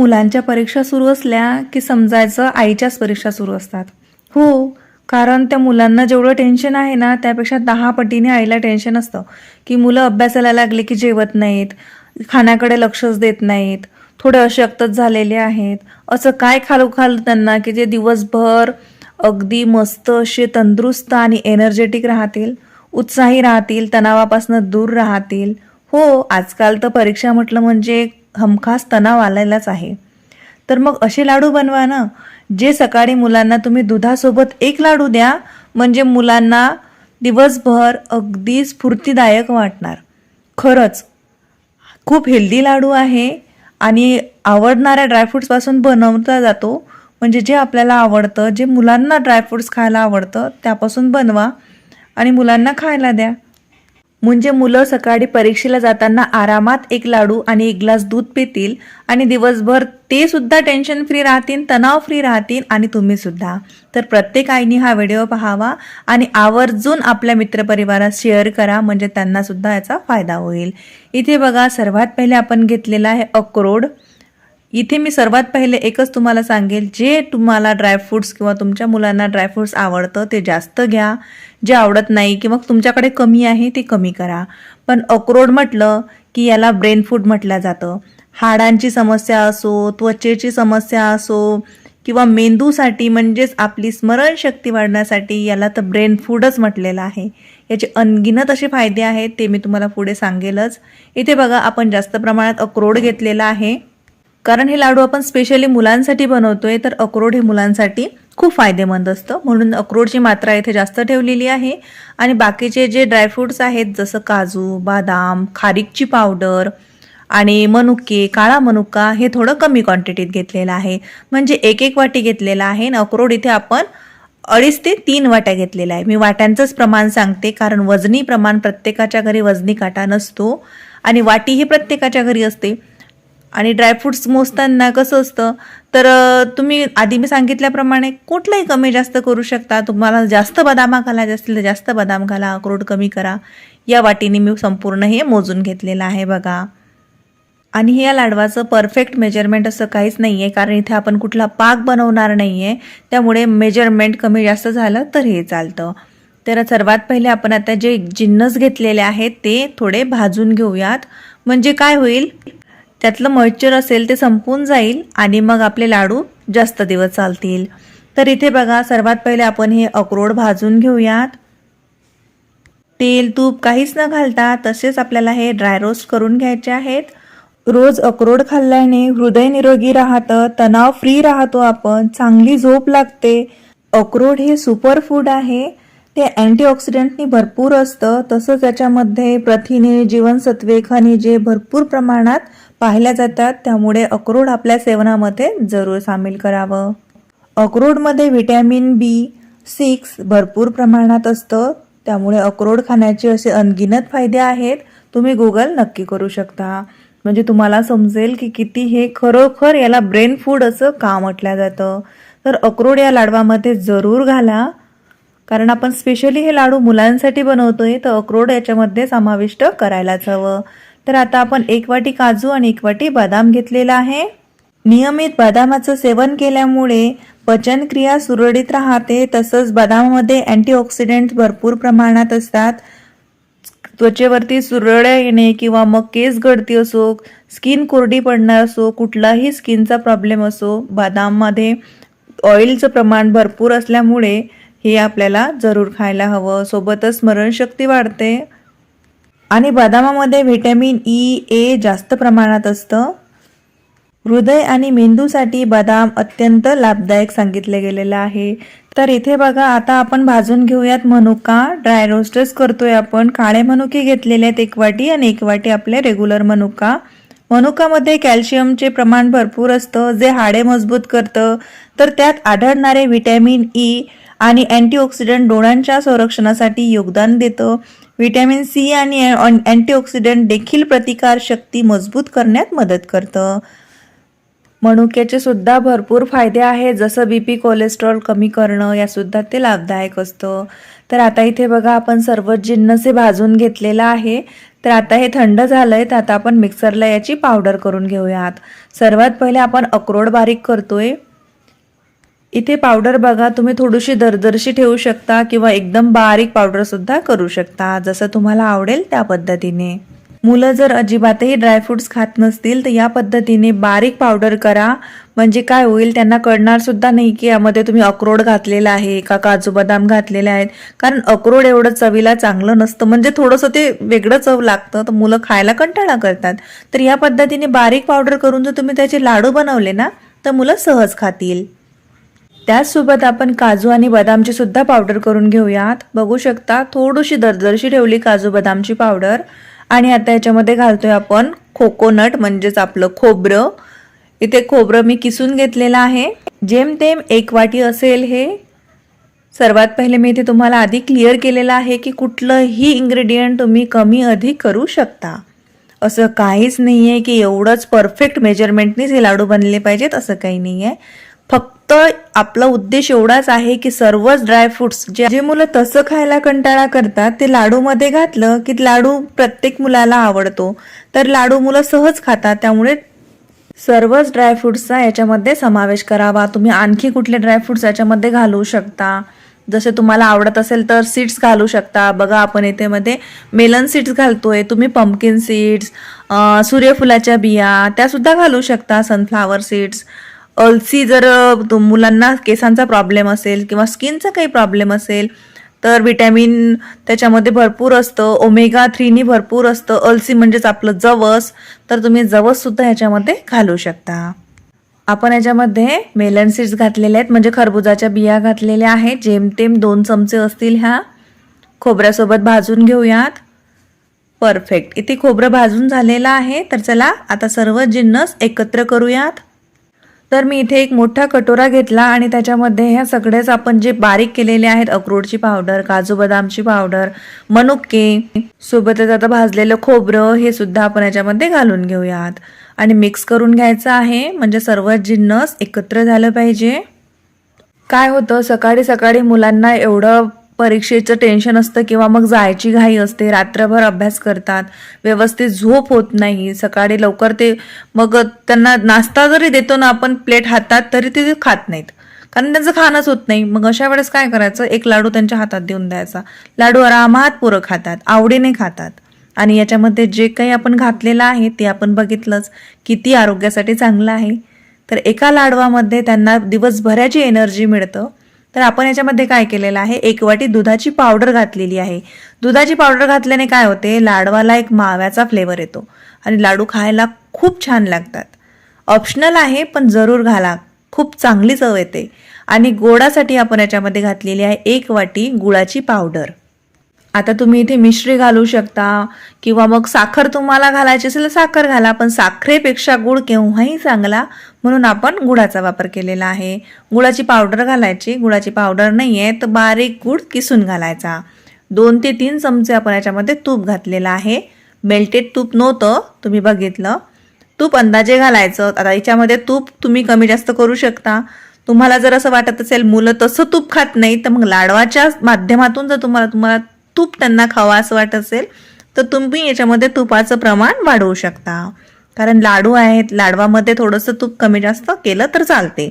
मुलांच्या परीक्षा सुरू असल्या की समजायचं आईच्याच परीक्षा सुरू असतात. हो, कारण त्या मुलांना जेवढं टेन्शन आहे ना त्यापेक्षा 10 पटीने आईला टेन्शन असतं की मुलं अभ्यासाला लागले की जेवत नाहीत, खाण्याकडे लक्षच देत नाहीत, थोडे अशक्तच झालेले आहेत. असं काय खाऊ त्यांना की जे दिवसभर अगदी मस्त असे तंदुरुस्त आणि एनर्जेटिक राहतील, उत्साही राहतील, तणावापासून दूर राहतील. हो, आजकाल तर परीक्षा म्हटलं म्हणजे हमखास तणाव आलेलाच आहे. तर मग असे लाडू बनवा ना, जे सकाळी मुलांना तुम्ही दुधासोबत एक लाडू द्या, म्हणजे मुलांना दिवसभर अगदी स्फूर्तिदायक वाटणार. खरंच खूप हेल्दी लाडू आहे आणि आवडणाऱ्या ड्रायफ्रुट्सपासून बनवता जातो. म्हणजे जे आपल्याला आवडतं, जे मुलांना ड्रायफ्रुट्स खायला आवडतं त्यापासून बनवा आणि मुलांना खायला द्या. म्हणजे मुलं सकाळी परीक्षेला जाताना आरामात एक लाडू आणि एक ग्लास दूध पितील आणि दिवसभर ते सुद्धा टेन्शन फ्री राहतील, तणाव फ्री राहतील आणि तुम्ही सुद्धा. तर प्रत्येक आईने हा व्हिडिओ पाहावा आणि आवर्जून आपल्या मित्रपरिवारात शेअर करा, म्हणजे त्यांना सुद्धा याचा फायदा होईल. इथे बघा, सर्वात पहिले आपण घेतलेला आहे अक्रोड. इथे मी सर्वात पहिले एकच तुम्हाला सांगेल, जे तुम्हाला ड्रायफ्रुट्स किंवा तुमच्या मुलांना ड्रायफ्रुट्स आवडतं ते जास्त घ्या, जे आवडत नाही किंवा तुमच्याकडे कमी आहे ते कमी करा. पण अक्रोड म्हटलं की याला ब्रेन फूड म्हटलं जातं. हाडांची समस्या असो, त्वचेची समस्या असो किंवा मेंदूसाठी म्हणजेच आपली स्मरणशक्ती वाढण्यासाठी याला तर ब्रेन फूडच म्हटलेलं आहे. याचे अनगिनत असे फायदे आहेत, ते मी तुम्हाला पुढे सांगेलच. इथे बघा, आपण जास्त प्रमाणात अक्रोड घेतलेला आहे कारण हे लाडू आपण स्पेशली मुलांसाठी बनवतोय, तर अक्रोड हे मुलांसाठी खूप फायदेमंद असतं, म्हणून अक्रोडची मात्रा इथे जास्त ठेवलेली आहे. आणि बाकीचे जे ड्रायफ्रुट्स आहेत जसं काजू, बदाम, खारीकची पावडर आणि मनुके, काळा मनुका हे थोडं कमी क्वांटिटीत घेतलेलं आहे. म्हणजे एक वाटी घेतलेला आहे आणि अक्रोड इथे आपण 2.5 ते 3 वाट्या घेतलेला आहे. मी वाट्यांचंच प्रमाण सांगते कारण वजनी प्रमाण प्रत्येकाच्या घरी वजनी काटा नसतो आणि वाटी ही प्रत्येकाच्या घरी असते. आणि ड्रायफ्रुट्स मोजताना कसं असतं, तर तुम्ही आधी मी सांगितल्याप्रमाणे कुठलाही कमी जास्त करू शकता. तुम्हाला जास्त बदाम घालायचे असतील तर जास्त बदाम घाला, अक्रोड कमी करा. या वाटीने मी संपूर्ण हे मोजून घेतलेलं आहे बघा. आणि हे या लाडवाचं परफेक्ट मेजरमेंट असं काहीच नाही आहे, कारण इथे आपण कुठला पाक बनवणार नाही आहे, त्यामुळे मेजरमेंट कमी जास्त झालं तर हे चालतं. तर सर्वात पहिले आपण आता जे जिन्नस घेतलेले आहेत ते थोडे भाजून घेऊयात, म्हणजे काय होईल, त्यातलं मॉइश्चर असेल ते संपून जाईल आणि मग आपले लाडू जास्त दिवस चालतील. तर इथे बघा, सर्वात पहिले आपण हे अक्रोड भाजून घेऊयात. तेल तूप काहीच न घालता तसेच आपल्याला हे ड्राय रोस्ट करून घ्यायचे आहेत. रोज अक्रोड खाल्ल्याने हृदय निरोगी राहतं, तणाव फ्री राहतो, आपण चांगली झोप लागते. अक्रोड हे सुपर फूड आहे, ते अँटीऑक्सिडंटनी भरपूर असतं. तसंच याच्यामध्ये प्रथिने, जीवनसत्वे, खनिजे भरपूर प्रमाणात पाहिल्या जातात, त्यामुळे अक्रोड आपल्या सेवनामध्ये जरूर सामील करावं. अक्रोडमध्ये व्हिटॅमिन B6 भरपूर प्रमाणात असतं, त्यामुळे अक्रोड खाण्याचे असे अनगिनत फायदे आहेत. तुम्ही गुगल नक्की करू शकता, म्हणजे तुम्हाला समजेल की किती हे खरोखर याला ब्रेन फूड असं का म्हटलं जातं. तर अक्रोड या लाडवामध्ये जरूर घाला, कारण आपण स्पेशली हे लाडू मुलांसाठी बनवतोय, तर अक्रोड याच्यामध्ये समाविष्ट करायलाच हवं. तर आता आपण 1 वाटी काजू आणि 1 वाटी बदाम घेतलेला आहे. नियमित बदामाचं सेवन केल्यामुळे पचनक्रिया सुरळीत राहते, तसंच बदामामध्ये अँटीऑक्सिडंट भरपूर प्रमाणात असतात. त्वचेवरती सुरळ्या येणे किंवा मग केस गळती असो, स्किन कोरडी पडणार असो, कुठलाही स्किनचा प्रॉब्लेम असो, बदाममध्ये ऑइलचं प्रमाण भरपूर असल्यामुळे हे आपल्याला जरूर खायला हवं. सोबतच स्मरणशक्ती वाढते आणि बदामामध्ये व्हिटॅमिन E, A जास्त प्रमाणात असतं. हृदय आणि मेंदूसाठी बदाम अत्यंत लाभदायक सांगितले गेलेलं आहे. तर इथे बघा, आता आपण भाजून घेऊयात मनुका. ड्राय रोस्टच करतोय आपण. काळे मनुके घेतलेले आहेत 1 वाटी आणि 1 वाटी आपले रेग्युलर मनुका. मनुकामध्ये कॅल्शियमचे प्रमाण भरपूर असतं, जे हाडे मजबूत करतं. तर त्यात आढळणारे व्हिटॅमिन E आणि अँटीऑक्सिडंट डोळ्यांच्या संरक्षणासाठी योगदान देतं. व्हिटॅमिन C आणि अँटीऑक्सिडंट देखील प्रतिकारशक्ती मजबूत करण्यात मदत करतं. मनुक्याचे सुद्धा भरपूर फायदे आहेत, जसं बीपी कोलेस्ट्रॉल कमी करणं यासुद्धा ते लाभदायक असतं. तर आता इथे बघा आपण सर्व जिन्नसे भाजून घेतलेला आहे. तर आता हे थंड झालंय, तर आता आपण मिक्सरला याची पावडर करून घेऊयात. सर्वात पहिले आपण अक्रोड बारीक करतोय. इथे पावडर बघा तुम्ही थोडीशी दरदरशी ठेवू शकता किंवा एकदम बारीक पावडर सुद्धा करू शकता, जसं तुम्हाला आवडेल त्या पद्धतीने. मुलं जर अजिबातही ड्रायफ्रुट्स खात नसतील तर या पद्धतीने बारीक पावडर करा, म्हणजे काय होईल त्यांना कळणार सुद्धा नाही की यामध्ये तुम्ही अक्रोड घातलेला आहे का काजू बदाम घातलेले आहेत. कारण अक्रोड एवढं चवीला चांगलं नसतं, म्हणजे थोडंसं ते वेगळं चव लागतं, तर मुलं खायला कंटाळा करतात. तर या पद्धतीने बारीक पावडर करून जर तुम्ही त्याचे लाडू बनवले ना तर मुलं सहज खातील. त्याचसोबत आपण काजू आणि बदामची सुद्धा पावडर करून घेऊयात. बघू शकता थोडीशी दरदरशी ठेवली काजू बदामची पावडर. आणि आता याच्यामध्ये घालतोय आपण कोकोनट, म्हणजेच आपलं खोबरं. इथे खोबरं मी किसून घेतलेलं आहे, जेमतेम 1 वाटी असेल हे. सर्वात पहिले मी इथे तुम्हाला आधी क्लिअर केलेलं आहे की कुठलंही इन्ग्रेडियंट तुम्ही कमी अधिक करू शकता. असं काहीच नाही आहे की एवढंच परफेक्ट मेजरमेंटनीच हे लाडू बनले पाहिजेत, असं काही नाही आहे. फक्त आपला उद्देश एवढाच आहे की सर्वच ड्रायफ्रुट्स जे मुलं तसं खायला कंटाळा करतात ते लाडूमध्ये घातलं की लाडू प्रत्येक मुलाला आवडतो, तर लाडू मुलं सहज खातात. त्यामुळे सर्वच ड्रायफ्रुट्सचा याच्यामध्ये समावेश करावा. तुम्ही आणखी कुठले ड्रायफ्रुट्स याच्यामध्ये घालू शकता, जसे तुम्हाला आवडत असेल तर सीड्स घालू शकता. बघा आपण इथे मध्ये मेलन सीड्स घालतोय, तुम्ही पंपकिन सीड्स, सूर्यफुलाच्या बिया त्यासुद्धा घालू शकता, सनफ्लावर सीड्स. अलसी जर मुलांना केसांचा प्रॉब्लेम असेल किंवा स्किनचा काही प्रॉब्लेम असेल तर विटॅमिन त्याच्यामध्ये भरपूर असतं, ओमेगा 3 भरपूर असतं. अलसी म्हणजेच आपलं जवस, तर तुम्ही जवससुद्धा याच्यामध्ये घालू शकता. आपण याच्यामध्ये मेलन सीड्स घातलेले आहेत, म्हणजे खरबुजाच्या बिया घातलेल्या आहेत. जेमतेम 2 चमचे असतील ह्या. खोबऱ्यासोबत भाजून घेऊयात. परफेक्ट. इथे खोबरं भाजून झालेलं आहे. तर चला आता सर्व जिन्नस एकत्र करूयात. तर मी इथे एक मोठा कटोरा घेतला आणि त्याच्यामध्ये ह्या सगळेच आपण जे बारीक केलेले आहेत अक्रोडची पावडर, काजू बदामची पावडर, मनुके, सोबतच आता भाजलेलं खोबरं हे सुद्धा आपण याच्यामध्ये घालून घेऊयात आणि मिक्स करून घ्यायचं आहे, म्हणजे सर्व जिन्नस एकत्र झालं पाहिजे. काय होतं सकाळी सकाळी मुलांना एवढं परीक्षेचं टेन्शन असतं किंवा मग जायची घाई असते, रात्रभर अभ्यास करतात, व्यवस्थित झोप होत नाही, सकाळी लवकर ते मग त्यांना नाश्ता जरी देतो ना आपण प्लेट हातात तरी ते खात नाहीत, कारण त्यांचं खाणंच होत नाही. मग अशा वेळेस काय करायचं, एक लाडू त्यांच्या हातात देऊन द्यायचा. लाडू आरामात पोरं खातात, आवडीने खातात. आणि याच्यामध्ये जे काही आपण घातलेलं आहे ते आपण बघितलंच किती आरोग्यासाठी चांगलं आहे. तर एका लाडवामध्ये त्यांना दिवसभराची एनर्जी मिळतं. तर आपण याच्यामध्ये काय केलेलं आहे, 1 वाटी दुधाची पावडर घातलेली आहे. दुधाची पावडर घातल्याने काय होते, लाडवाला एक माव्याचा फ्लेवर येतो आणि लाडू खायला खूप छान लागतात. ऑप्शनल आहे पण जरूर घाला, खूप चांगली चव येते. आणि गोडासाठी आपण याच्यामध्ये घातलेली आहे 1 वाटी गुळाची पावडर. आता तुम्ही इथे मिश्री घालू शकता किंवा मग साखर तुम्हाला घालायची असेल तर साखर घाला, पण साखरेपेक्षा गुळ केव्हाही चांगला, म्हणून आपण गुळाचा वापर केलेला आहे. गुळाची पावडर घालायची, गुळाची पावडर नाही आहे तर बारीक गुळ किसून घालायचा. 2 ते 3 चमचे आपण याच्यामध्ये तूप घातलेलं आहे. मेल्टेड तूप नव्हतं, तुम्ही बघितलं. तूप अंदाजे घालायचं. आता याच्यामध्ये तूप तुम्ही कमी जास्त करू शकता. तुम्हाला जर असं वाटत असेल मुलं तसं तूप खात नाही, तर मग लाडवाच्या माध्यमातून जर तुम्हाला तूप त्यांना खावा असं वाटत असेल तर तुम्ही याच्यामध्ये तुपाचं प्रमाण वाढवू शकता, कारण लाडू आहेत, लाडवामध्ये थोडंसं तूप कमी जास्त केलं तर चालते.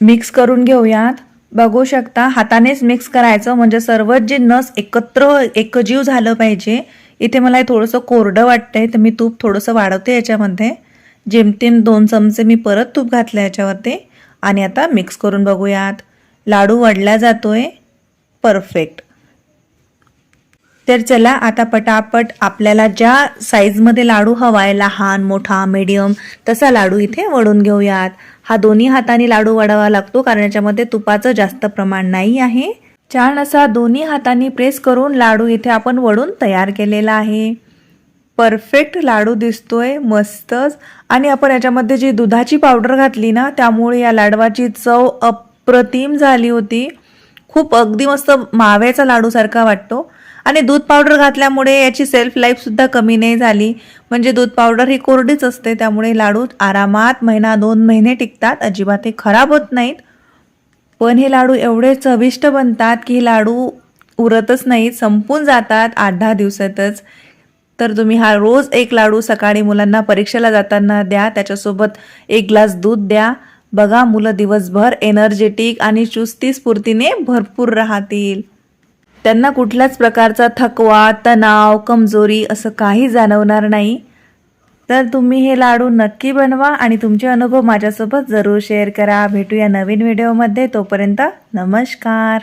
मिक्स करून घेऊयात. बघू शकता हातानेच मिक्स करायचं, म्हणजे सर्वच जिन्नस एकत्र एकजीव झालं पाहिजे. इथे मला थोडंसं कोरडं वाटतंय तर मी तूप थोडंसं वाढवते याच्यामध्ये. जेमतेम 2 चमचे मी परत तूप घातलं याच्यावरती आणि आता मिक्स करून बघूयात. लाडू वळला जातोय. परफेक्ट. तर चला आता पटापट आपल्याला ज्या साईजमध्ये लाडू हवा आहे, लहान मोठा मीडियम, तसा लाडू इथे वळून घेऊयात. हा दोन्ही हाताने लाडू वळावा लागतो कारण याच्यामध्ये तुपाचं जास्त प्रमाण नाही आहे. छान असा दोन्ही हातांनी प्रेस करून लाडू इथे आपण वळून तयार केलेला आहे. परफेक्ट लाडू दिसतोय, मस्तच. आणि आपण याच्यामध्ये जी दुधाची पावडर घातली ना त्यामुळे या लाडवाची चव अप्रतिम झाली होती. खूप अगदी मस्त माव्याचा लाडू सारखा वाटतो. आणि दूध पावडर घातल्यामुळे याची सेल्फ लाईफसुद्धा कमी नाही झाली. म्हणजे दूध पावडर ही कोरडीच असते, त्यामुळे लाडू आरामात महिना 2 महिने टिकतात, अजिबात हे खराब होत नाहीत. पण हे लाडू एवढे चविष्ट बनतात की हे लाडू उरतच नाहीत, संपून जातात 8-10 दिवसातच. तर तुम्ही हा रोज एक लाडू सकाळी मुलांना परीक्षेला जाताना द्या, त्याच्यासोबत 1 ग्लास दूध द्या. बघा मुलं दिवसभर एनर्जेटिक आणि चुस्ती स्फूर्तीने भरपूर राहतील. त्यांना कुठल्याच प्रकारचा थकवा, तणाव, कमजोरी असं काही जाणवणार नाही. तर तुम्ही हे लाडू नक्की बनवा आणि तुमचे अनुभव माझ्यासोबत जरूर शेअर करा. भेटूया नवीन व्हिडिओमध्ये. तोपर्यंत नमस्कार.